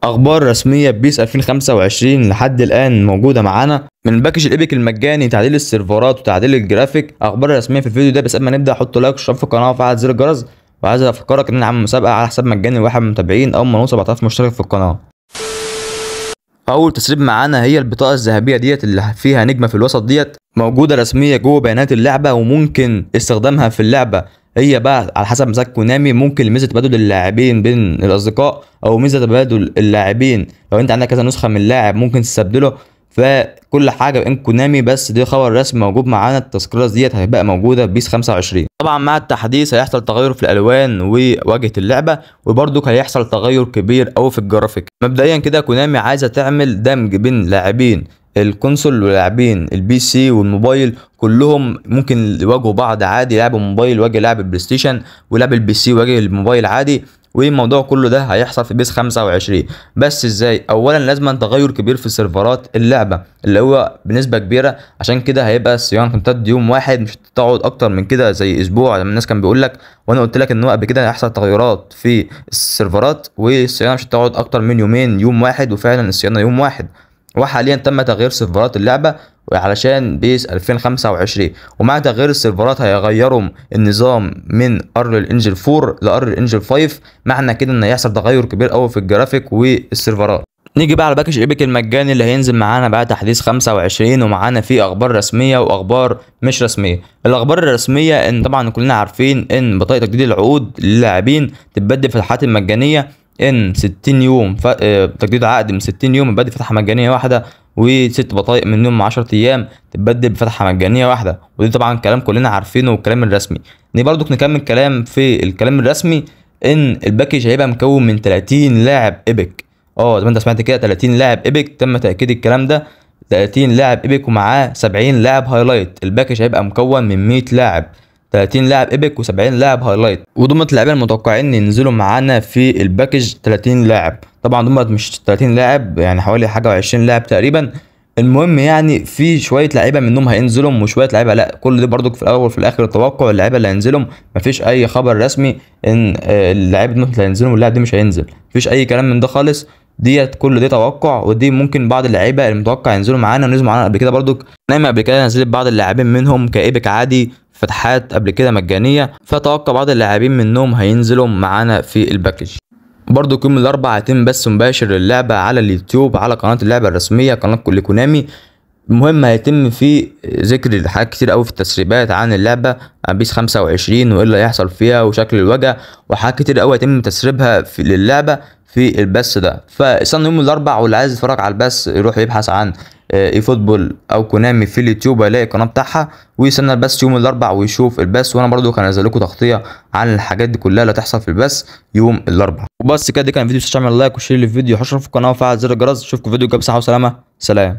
اخبار رسميه بيس 2025 لحد الان موجوده معانا من باكج الايبك المجاني، تعديل السيرفرات وتعديل الجرافيك. اخبار رسميه في الفيديو ده. بس قبل ما نبدا حط لايك واشتراك في القناه وفعل زر الجرس. وعايز افكرك ان انا عامل مسابقه على حساب مجاني لواحد من المتابعين اول ما نوصل 4000 مشترك في القناه. اول تسريب معانا هي البطاقه الذهبيه ديت اللي فيها نجمه في الوسط ديت، موجوده رسميه جوه بيانات اللعبه وممكن استخدامها في اللعبه. هي بقى على حسب مزاج كونامي، ممكن ميزه تبادل اللاعبين بين الاصدقاء او ميزه تبادل اللاعبين لو انت عندك كذا نسخه من اللاعب ممكن تستبدله. فكل حاجه بين كونامي، بس دي خبر رسمي موجود معانا. التذكره ديت هتبقى موجوده بيس 25. طبعا مع التحديث هيحصل تغير في الالوان وواجهه اللعبه، وبرضك هيحصل تغير كبير قوي في الجرافيك. مبدئيا كده كونامي عايزه تعمل دمج بين لاعبين الكونسول ولاعبين البي سي والموبايل، كلهم ممكن يواجهوا بعض عادي. لاعب الموبايل يواجه لاعب البلاي ستيشن، ولاعب البي سي يواجه الموبايل عادي. والموضوع كله ده هيحصل في بيس 25. بس ازاي؟ اولا لازم تغير كبير في سيرفرات اللعبه اللي هو بنسبه كبيره، عشان كده هيبقى الصيانه تمتد يوم واحد، مش هتقعد اكتر من كده زي اسبوع لما الناس كان بيقول لك. وانا قلت لك ان هو قبل كده هيحصل تغيرات في السيرفرات والصيانه مش هتقعد اكتر من يومين، يوم واحد. وفعلا الصيانه يوم واحد. وحاليا تم تغيير سيرفرات اللعبه علشان بيس 2025. ومع تغيير السيرفرات هيغيروا النظام من ارل انجل 4 لارل انجل 5. معنى كده ان هيحصل تغير كبير قوي في الجرافيك والسيرفرات. نيجي بقى على باكج ايبك المجاني اللي هينزل معانا بعد تحديث 25، ومعانا فيه اخبار رسميه واخبار مش رسميه. الاخبار الرسميه ان طبعا كلنا عارفين ان بطاقه تجديد العقود للاعبين تتبدل في الحالات المجانيه ان 60 يوم تجديد عقد من 60 يوم تبدل فتحه مجانيه واحده، وست بطايق منهم 10 ايام تتبدل بفتحه مجانيه واحده. ودي طبعا كلام كلنا عارفينه والكلام الرسمي. برضك نكمل كلام في الكلام الرسمي ان الباكج هيبقى مكون من 30 لاعب ايبك. زي ما انت سمعت كده 30 لاعب ايبك، تم تاكيد الكلام ده. 30 لاعب ايبك ومعاه 70 لاعب هايلايت. الباكج هيبقى مكون من 100 لاعب، 30 لاعب ايبك و70 لاعب هايلايت. ودول اللاعبين المتوقعين ينزلوا معانا في الباكج 30 لاعب. طبعا دول مش 30 لاعب، يعني حوالي حاجه و20 لاعب تقريبا. المهم يعني في شويه لعيبه منهم هينزلوا وشويه لعيبه لا. كل ده برضك في الاول وفي الاخر توقع اللعيبه اللي هينزلوا. مفيش اي خبر رسمي ان اللاعب ده هينزلوا واللاعب ده مش هينزل. مفيش اي كلام من ده خالص. كل دي توقع. ودي ممكن بعض اللعيبه المتوقع ينزلوا معانا ونزلوا معانا قبل كده برضك. نايمه قبل كده نزلت بعض اللاعبين منهم كايبك عادي فتحات قبل كده مجانيه، فتوقع بعض اللاعبين منهم هينزلوا معانا في الباكج. برضو يوم الاربعاء هيتم بث مباشر للعبه على اليوتيوب على قناه اللعبه الرسميه قناه كل كونامي. المهم هيتم فيه ذكر حاجات كتير قوي في التسريبات عن اللعبه بيس 25 وايه اللي هيحصل فيها وشكل الوجه، وحاجات كتير قوي هيتم تسريبها للعبه في البث ده. فاستنوا يوم الاربعاء، واللي عايز يتفرج على البث يروح يبحث عن اي فوتبول او كونامي في اليوتيوب هيلاقي القناه بتاعها، ويستنى البث يوم الاربعاء ويشوف البث. وانا برضو كان هنزل لكم تغطيه عن الحاجات دي كلها اللي هتحصل في البث يوم الاربعاء. وبس كده، دي كان فيديو. تعمل لايك وشير للفيديو، حشرك في القناه وفعل زر الجرس. اشوفكم فيديو جاي بصحه وسلامه. سلام.